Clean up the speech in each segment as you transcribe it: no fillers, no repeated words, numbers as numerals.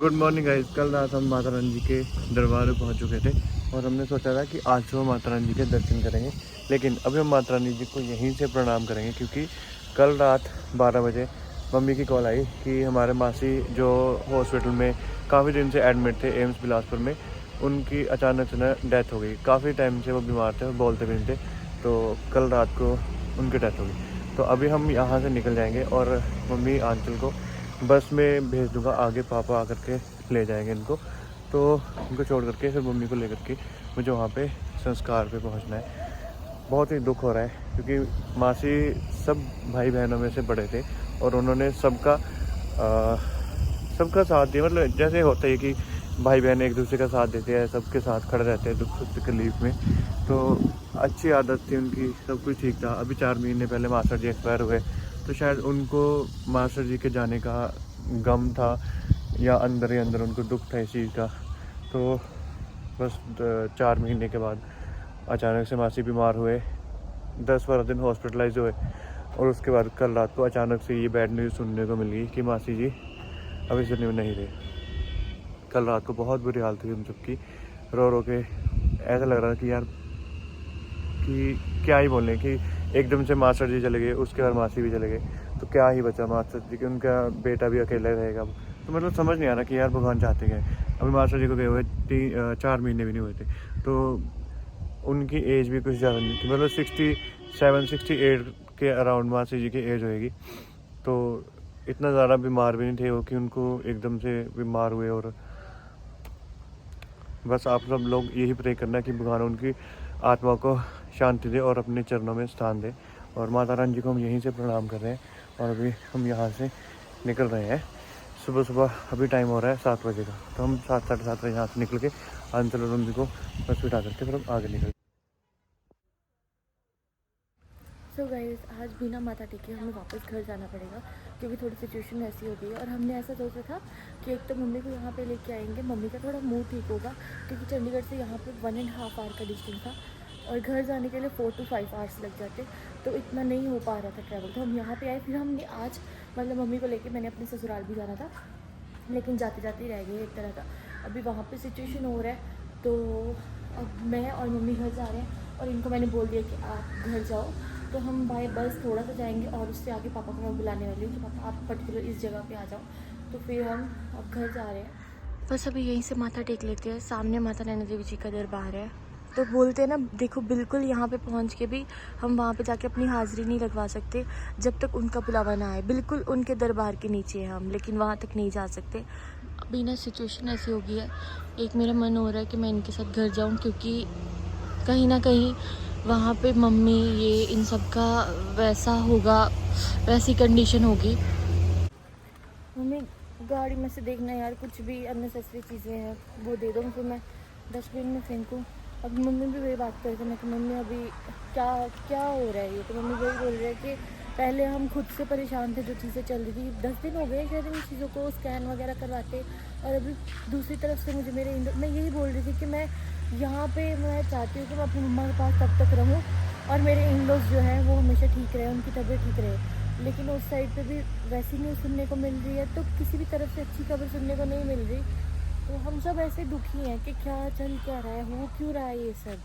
Good morning guys. कल रात हम माता रानी जी के दरबार में पहुंच चुके थे और हमने सोचा था कि आज सुबह माता रानी जी के दर्शन करेंगे, लेकिन अभी हम माता रानी जी को यहीं से प्रणाम करेंगे क्योंकि कल रात 12 बजे मम्मी की कॉल आई कि हमारे मासी जो हॉस्पिटल में काफ़ी दिन से एडमिट थे एम्स बिलासपुर में, उनकी अचानक से ना डेथ हो गई। काफ़ी टाइम से वो बीमार थे और बोलते भी नहीं थे, तो कल रात को उनकी डेथ हो गई। तो अभी हम यहाँ से निकल जाएंगे और मम्मी आंचल को बस में भेज दूंगा, आगे पापा आकर के ले जाएंगे इनको। तो उनको छोड़ करके फिर मम्मी को लेकर के मुझे वहाँ पे संस्कार पे पहुँचना है। बहुत ही दुख हो रहा है क्योंकि मासी सब भाई बहनों में से बड़े थे और उन्होंने सबका साथ दिया। मतलब जैसे होता है कि भाई बहन एक दूसरे का साथ देते हैं, सबके साथ खड़े रहते हैं दुख सुख तकलीफ में। तो अच्छी आदत थी उनकी, सब कुछ ठीक था। अभी 4 महीने पहले मास्टर जी एक्सपायर हुए, तो शायद उनको मास्टर जी के जाने का गम था या अंदर ही अंदर उनको दुख था इस चीज़ का। तो बस 4 महीने के बाद अचानक से मासी बीमार हुए, 10-12 दिन हॉस्पिटलाइज हुए और उसके बाद कल रात को अचानक से ये बैड न्यूज़ सुनने को मिल गई कि मासी जी अब इस दुनिया में नहीं रहे। कल रात को बहुत बुरी हालत थी उन सबकी, रो रो के ऐसा लग रहा था कि यार कि क्या ही बोलें कि एकदम से मास्टर जी चले गए, उसके बाद मासी भी चले गए, तो क्या ही बचा मास्टर जी के। उनका बेटा भी अकेला रहेगा। तो मतलब समझ नहीं आ रहा कि यार भगवान चाहते क्या है। अभी मास्टर जी को गए हुए 4 महीने भी नहीं हुए थे, तो उनकी एज भी कुछ ज़्यादा नहीं थी। मतलब 67-68 के अराउंड मासी जी की एज होएगी। तो इतना ज़्यादा बीमार भी नहीं थे वो कि उनको एकदम से बीमार हुए। और बस आप सब लोग यही प्रे करना कि भगवान उनकी आत्मा को शांति दे और अपने चरणों में स्थान दे। और माता रानी जी को हम यहीं से प्रणाम कर रहे हैं और अभी हम यहाँ से निकल रहे हैं। सुबह सुबह अभी टाइम हो रहा है 7 बजे का, तो हम 7-7:30 बजे यहाँ से निकल के आंचल और मम्मी को बस बिठा करके फिर हम आगे निकल। सो गाइस, आज बिना माता टेके हमें वापस घर जाना पड़ेगा क्योंकि थोड़ी सिचुएशन ऐसी हो गई है। और हमने ऐसा सोचा था कि एक तो मम्मी को यहाँ पे लेके आएंगे, मम्मी का थोड़ा मूड ठीक होगा क्योंकि चंडीगढ़ से यहाँ पे 1.5 आवर का डिस्टेंस था और घर जाने के लिए 4 to 5 आवर्स लग जाते, तो इतना नहीं हो पा रहा था ट्रैवल। तो हम यहाँ पे आए, फिर हमने आज मतलब मम्मी को लेके मैंने अपने ससुराल भी जाना था, लेकिन जाते जाते ही रह गए एक तरह का। अभी वहाँ पे सिचुएशन हो रहा है, तो अब मैं और मम्मी घर जा रहे हैं और इनको मैंने बोल दिया कि आप घर जाओ। तो हम बाय बस थोड़ा सा जाएंगे और उससे आगे पापा को मैं बुलाने वाली हूँ कि पापा आप पर्टिकुलर इस जगह पे आ जाओ। तो फिर हम अब घर जा रहे हैं। बस अभी यहीं से माथा टेक लेते हैं। सामने माता नैना देवी जी का दरबार है। तो बोलते हैं ना, देखो बिल्कुल यहाँ पे पहुँच के भी हम वहाँ पे जाके अपनी हाज़िरी नहीं लगवा सकते जब तक उनका बुलावा ना आए। बिल्कुल उनके दरबार के नीचे हैं हम, लेकिन वहाँ तक नहीं जा सकते। अभी ना सिचुएशन ऐसी हो गई है, एक मेरा मन हो रहा है कि मैं इनके साथ घर जाऊँ क्योंकि कहीं ना कहीं वहाँ पे मम्मी ये इन सब का वैसा होगा, वैसी कंडीशन होगी। मम्मी गाड़ी में से देखना यार, कुछ भी अननेसेसरी चीज़ें हैं वो दे दो, फिर मैं डस्टबिन में फेंकूँ। अब मम्मी भी वही बात करते हैं कि मम्मी अभी क्या क्या हो रहा है ये। तो मम्मी वही बोल रहे हैं कि पहले हम खुद से परेशान थे, जो चीज़ें चल रही थी 10 दिन हो गए शायद इन चीज़ों को स्कैन वगैरह करवाते, और अभी दूसरी तरफ से मुझे मेरे मैं यही बोल रही थी कि मैं यहाँ पे मैं चाहती हूँ कि मैं अपनी मम्मा के पास तब तक रहूँ और मेरे इन लॉज जो है वो हमेशा ठीक रहे, उनकी तबीयत ठीक रहे। लेकिन उस साइड पे भी वैसी न्यूज़ सुनने को मिल रही है, तो किसी भी तरफ से अच्छी खबर सुनने को नहीं मिल रही। तो हम सब ऐसे दुखी हैं कि क्या चल क्या रहा है, हो क्यों रहा है ये सब।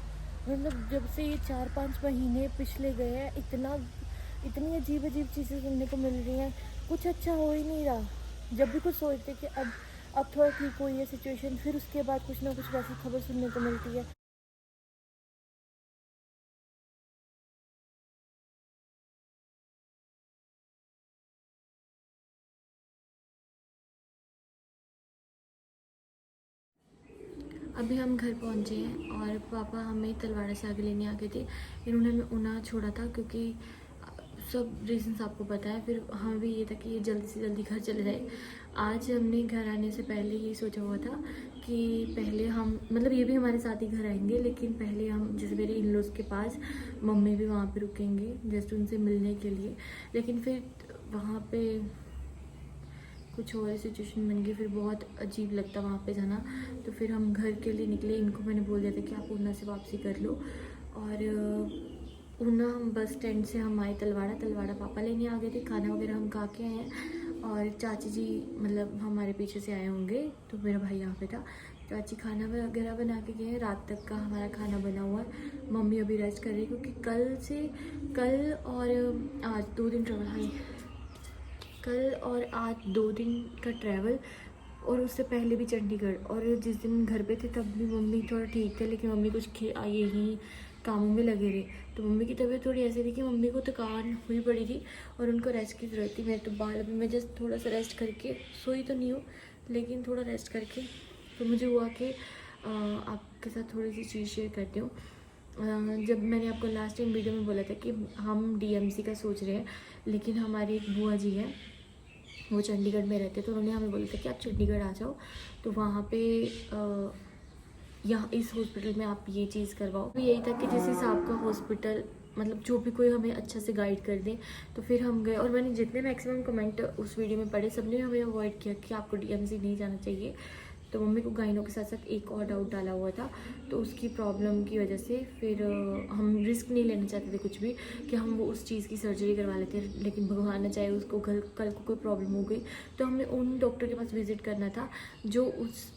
मतलब जब से ये 4-5 महीने पिछले गए हैं, इतनी अजीब अजीब चीज़ें सुनने को मिल रही हैं, कुछ अच्छा हो ही नहीं रहा। जब भी कुछ सोचते कि अब थोड़ा ठीक हुई है सिचुएशन, फिर उसके बाद कुछ ना कुछ वैसी खबर सुनने को मिलती है। अभी हम घर पहुंचे हैं और पापा हमें तलवाड़ा से आगे लेने आ गए थे। इन्होंने हमें ऊना छोड़ा था क्योंकि सब रीजंस आपको पता है। फिर हमें भी ये था कि ये जल्दी से जल्दी घर चले जाए। आज हमने घर आने से पहले ये सोचा हुआ था कि पहले हम मतलब ये भी हमारे साथ ही घर आएंगे, लेकिन पहले हम जैसे मेरे इन लॉज के पास मम्मी भी वहाँ पे रुकेंगे जस्ट उनसे मिलने के लिए। लेकिन फिर वहाँ पे कुछ और सिचुएशन बन गई, फिर बहुत अजीब लगता वहाँ पे जाना। तो फिर हम घर के लिए निकले। इनको मैंने बोल दिया था कि आप ऊना से वापसी कर लो। और ऊना हम बस स्टैंड से हम आए तलवाड़ा पापा लेने आ गए थे। खाना वगैरह हम खा के आए हैं और चाची जी मतलब हमारे पीछे से आए होंगे, तो मेरा भाई यहाँ पे था। चाची खाना वगैरह बना के गए हैं, रात तक का हमारा खाना बना हुआ है। मम्मी अभी रेस्ट कर रही है क्योंकि कल और आज 2 दिन ट्रैवल है, कल और आज 2 दिन का ट्रैवल, और उससे पहले भी चंडीगढ़। और जिस दिन घर पे थे तब भी मम्मी थोड़ा ठीक थे, लेकिन मम्मी कुछ यही कामों में लगे रहे, तो मम्मी की तबीयत थोड़ी ऐसी थी कि मम्मी को थकान हुई पड़ी थी और उनको रेस्ट की ज़रूरत थी। मेरे तो बाल अभी मैं जस्ट थोड़ा सा रेस्ट करके सोई तो नहीं हूँ, लेकिन थोड़ा रेस्ट करके तो मुझे हुआ कि आपके साथ थोड़ी सी चीज़ शेयर करती हूँ। जब मैंने आपको लास्ट टाइम वीडियो में बोला था कि हम डीएमसी का सोच रहे हैं, लेकिन हमारी एक बुआ जी हैं, वो चंडीगढ़ में रहते, तो उन्होंने हमें बोला था कि आप चंडीगढ़ आ जाओ, तो वहाँ पे यहाँ इस हॉस्पिटल में आप ये चीज़ करवाओ। तो यही था कि जिस हिसाब का हॉस्पिटल मतलब जो भी कोई हमें अच्छा से गाइड कर दे, तो फिर हम गए। और मैंने जितने मैक्सिमम कमेंट उस वीडियो में पढ़े, सबने हमें अवॉइड किया कि आपको डीएमसी नहीं जाना चाहिए। तो मम्मी को गाइनों के साथ साथ एक और डाउट डाला हुआ था, तो उसकी प्रॉब्लम की वजह से फिर हम रिस्क नहीं लेना चाहते थे कुछ भी कि हम वो उस चीज़ की सर्जरी करवा लेते, लेकिन भगवान न चाहे उसको कल को कोई प्रॉब्लम हो गई, तो हमें उन डॉक्टर के पास विज़िट करना था जो उस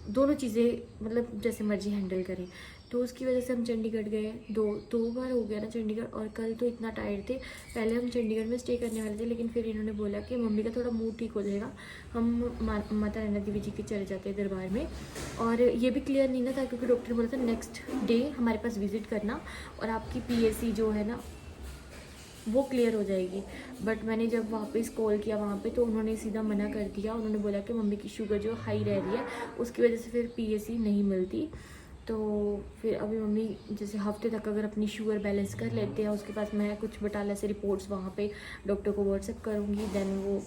दोनों चीज़ें मतलब जैसे मर्जी हैंडल करें। तो उसकी वजह से हम चंडीगढ़ गए, दो बार हो गया ना चंडीगढ़। और कल तो इतना टायर्ड थे, पहले हम चंडीगढ़ में स्टे करने वाले थे, लेकिन फिर इन्होंने बोला कि मम्मी का थोड़ा मूड ठीक हो जाएगा, हम माता नैना देवी जी के चले जाते हैं दरबार में। और ये भी क्लियर नहीं ना था क्योंकि डॉक्टर ने बोला था नेक्स्ट डे हमारे पास विज़िट करना और आपकी PAC जो है ना वो क्लियर हो जाएगी। बट मैंने जब वापस कॉल किया वहाँ पे, तो उन्होंने सीधा मना कर दिया। उन्होंने बोला कि मम्मी की शुगर जो हाई रह रही है, उसकी वजह से फिर PAC नहीं मिलती। तो फिर अभी मम्मी जैसे हफ्ते तक अगर अपनी शुगर बैलेंस कर लेते हैं, उसके पास मैं कुछ बटाला से रिपोर्ट्स वहाँ पे डॉक्टर को व्हाट्सएप करूँगी, देन वो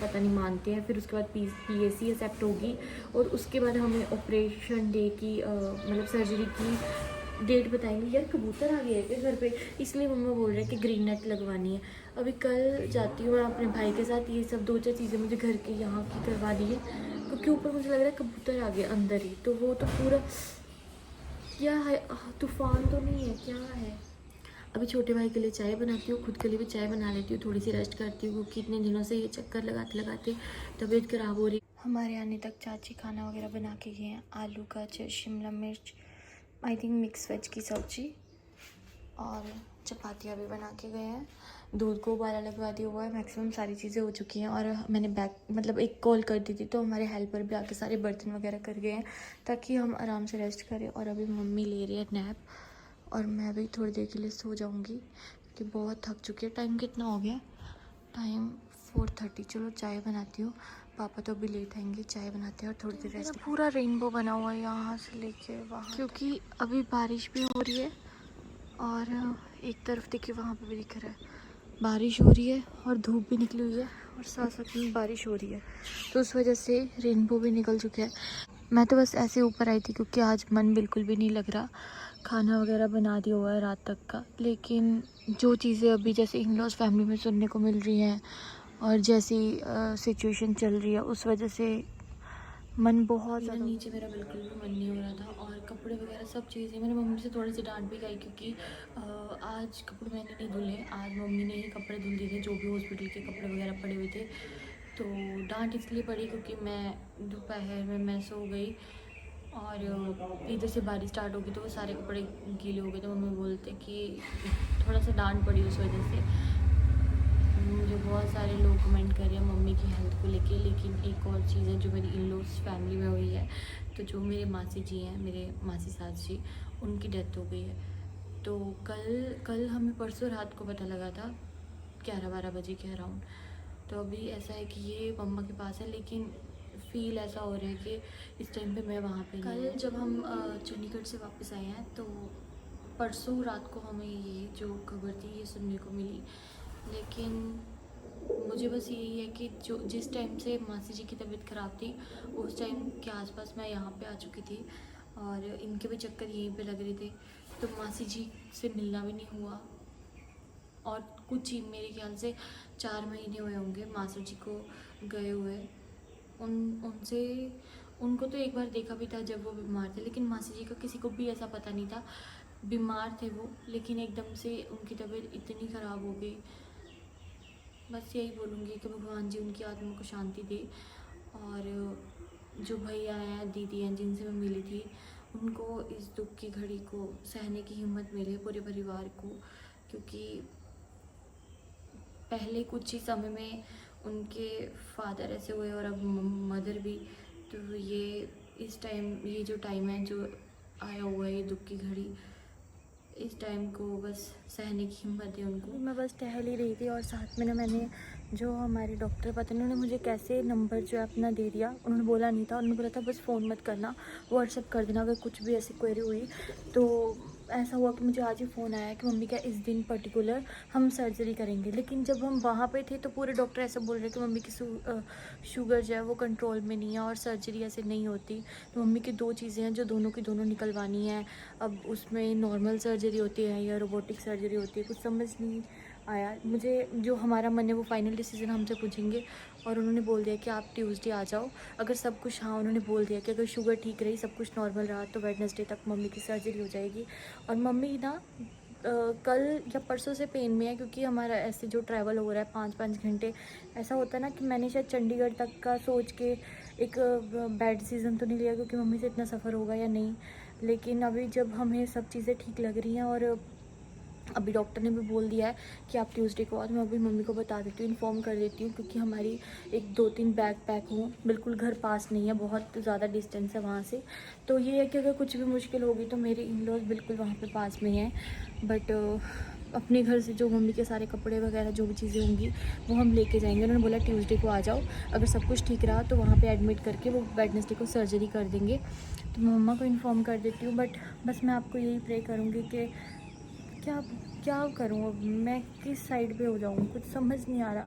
पता नहीं मानते हैं। फिर उसके बाद PAC एक्सेप्ट होगी और उसके बाद हमें ऑपरेशन डे की मतलब सर्जरी की डेट बताएंगे। यार कबूतर आ गया है क्या घर पे, इसलिए मम्मा बोल रहे हैं कि ग्रीन नेट लगवानी है। अभी कल जाती हूँ मैं अपने भाई के साथ, ये सब 2-4 चीज़ें मुझे घर के यहाँ की करवानी है, क्योंकि ऊपर मुझे लग रहा है कबूतर आ गया अंदर ही, तो वो तो पूरा क्या है, तूफान तो नहीं है, क्या है। अभी छोटे भाई के लिए चाय बनाती हूँ, खुद के लिए भी चाय बना लेती हूँ, थोड़ी सी रेस्ट करती हूँ क्योंकि इतने दिनों से ये चक्कर लगाते लगाते तबीयत ख़राब हो रही। हमारे आने तक चाची खाना वगैरह बना के गए हैं, आलू गाजर शिमला मिर्च, आई थिंक मिक्स वेज की सब्जी, और चपातियाँ भी बना के गए हैं। दूध को उबाला लगवा दिया हुआ है, मैक्सिमम सारी चीज़ें हो चुकी हैं। और मैंने बैक मतलब एक कॉल कर दी थी, तो हमारे हेल्पर भी आके सारे बर्तन वगैरह कर गए हैं ताकि हम आराम से रेस्ट करें। और अभी मम्मी ले रही है नैप, और मैं भी थोड़ी देर के लिए सो जाऊंगी क्योंकि बहुत थक चुकी है। टाइम कितना हो गया, टाइम 4:30। चलो चाय बनाती हूँ, पापा तो अभी लेट आएंगे, चाय बनाते हैं और थोड़ी देर रेस्ट। पूरा रेनबो बना हुआ है यहाँ से लेके वहाँ, क्योंकि अभी बारिश भी हो रही है और एक तरफ देखिए वहाँ पे भी दिख रहा है बारिश हो रही है और धूप भी निकली हुई है और साथ साथ में बारिश हो रही है, तो उस वजह से रेनबो भी निकल चुका है। मैं तो बस ऐसे ऊपर आई थी क्योंकि आज मन बिल्कुल भी नहीं लग रहा। खाना वगैरह बना दिया हुआ है रात तक का, लेकिन जो चीज़ें अभी जैसे इन-लॉज़ फैमिली में सुनने को मिल रही हैं और जैसी सिचुएशन चल रही है, उस वजह से मन बहुत ज़्यादा नीचे मेरा बिल्कुल भी मन नहीं हो रहा था। और कपड़े वगैरह सब चीज़ें मैंने मम्मी से थोड़ी सी डांट भी खाई क्योंकि आज कपड़े मैंने नहीं धुले, आज मम्मी ने ही कपड़े धुल दिए थे जो भी हॉस्पिटल के कपड़े वगैरह पड़े हुए थे। तो डांट इसलिए पड़ी क्योंकि मैं दोपहर में मैं सो गई और इधर से बारिश स्टार्ट होगी तो वो सारे कपड़े गीले हो गए, तो मम्मी बोलते कि थोड़ा सा डांट पड़ी उस वजह से। मुझे बहुत सारे लोग कमेंट कर रहे हैं मम्मी की हेल्थ को लेके, लेकिन एक और चीज़ है जो मेरी इन-लॉज़ फैमिली में हुई है। तो जो मेरे मासी जी हैं, मेरे मासी सास जी, उनकी डेथ हो गई है। तो कल हमें परसों रात को पता लगा था 11-12 बजे के अराउंड। तो अभी ऐसा है कि ये मम्मा के पास है, लेकिन फील ऐसा हो रहा है कि इस टाइम पे मैं वहाँ पे कल जब हम चंडीगढ़ से वापस आए हैं, तो परसों रात को हमें ये जो खबर थी ये सुनने को मिली। लेकिन मुझे बस यही है कि जो जिस टाइम से मासी जी की तबीयत ख़राब थी उस टाइम के आसपास मैं यहाँ पे आ चुकी थी और इनके भी चक्कर यहीं पे लग रहे थे, तो मासी जी से मिलना भी नहीं हुआ। और कुछ ही मेरे ख्याल से 4 महीने हुए होंगे मासी जी को गए हुए। उनको तो एक बार देखा भी था जब वो बीमार थे, लेकिन मासी जी का किसी को भी ऐसा पता नहीं था। बीमार थे वो, लेकिन एकदम से उनकी तबीयत इतनी ख़राब हो गई बस यही बोलूँगी कि भगवान जी उनकी आत्मा को शांति दे, और जो भैया हैं, दीदी हैं, जिनसे मैं मिली थी, उनको इस दुख की घड़ी को सहने की हिम्मत मिले पूरे परिवार को, क्योंकि पहले कुछ ही समय में उनके फादर ऐसे हुए और अब मदर भी। तो ये इस टाइम, ये जो टाइम है जो आया हुआ है, ये दुख की घड़ी, इस टाइम को बस सहने की हिम्मत है उनको। मैं बस टहल ही रही थी और साथ में ना मैंने जो हमारे डॉक्टर पता नहीं उन्होंने मुझे कैसे नंबर जो है अपना दे दिया। उन्होंने बोला नहीं था, उन्होंने बोला था बस फ़ोन मत करना, व्हाट्सअप कर देना अगर कुछ भी ऐसी क्वेरी हुई। तो ऐसा हुआ कि मुझे आज ही फ़ोन आया कि मम्मी का इस दिन पर्टिकुलर हम सर्जरी करेंगे। लेकिन जब हम वहाँ पे थे तो पूरे डॉक्टर ऐसा बोल रहे कि मम्मी की शुगर जो है वो कंट्रोल में नहीं है और सर्जरी ऐसे नहीं होती। तो मम्मी की 2 चीज़ें हैं जो दोनों की दोनों निकलवानी है। अब उसमें नॉर्मल सर्जरी होती है या रोबोटिक सर्जरी होती है, कुछ समझ नहीं आया मुझे। जो हमारा मन है वो फाइनल डिसीजन हमसे पूछेंगे, और उन्होंने बोल दिया कि आप ट्यूसडे आ जाओ। अगर सब कुछ, हाँ उन्होंने बोल दिया कि अगर शुगर ठीक रही, सब कुछ नॉर्मल रहा, तो वेडनेसडे तक मम्मी की सर्जरी हो जाएगी। और मम्मी ना कल या परसों से पेन में है, क्योंकि हमारा ऐसे जो ट्रैवल हो रहा है 5-5 घंटे, ऐसा होता है ना कि मैंने शायद चंडीगढ़ तक का सोच के एक बैड डिसीज़न तो नहीं लिया क्योंकि मम्मी से इतना सफ़र होगा या नहीं। लेकिन अभी जब हमें सब चीज़ें ठीक लग रही हैं और अभी डॉक्टर ने भी बोल दिया है कि आप ट्यूसडे को आओ, तो मैं अभी मम्मी को बता देती हूँ, इन्फॉर्म कर देती हूँ, क्योंकि हमारी 1-2-3 बैग पैक हों। बिल्कुल घर पास नहीं है, बहुत ज़्यादा डिस्टेंस है वहाँ से। तो ये है कि अगर कुछ भी मुश्किल होगी तो मेरे इन लॉज बिल्कुल वहाँ पे पास में हैं। बट अपने घर से जो मम्मी के सारे कपड़े वगैरह जो भी चीज़ें होंगी वो हम लेके जाएंगे। उन्होंने बोला ट्यूसडे को आ जाओ, अगर सब कुछ ठीक रहा तो वहाँ पे एडमिट करके वो वेडनेसडे को सर्जरी कर देंगे। तो मैं मम्मा को इन्फॉर्म कर देती हूँ। बट बस मैं आपको यही प्रे करूँगी कि क्या क्या करूँ अब, मैं किस साइड पे हो जाऊँ, कुछ समझ नहीं आ रहा।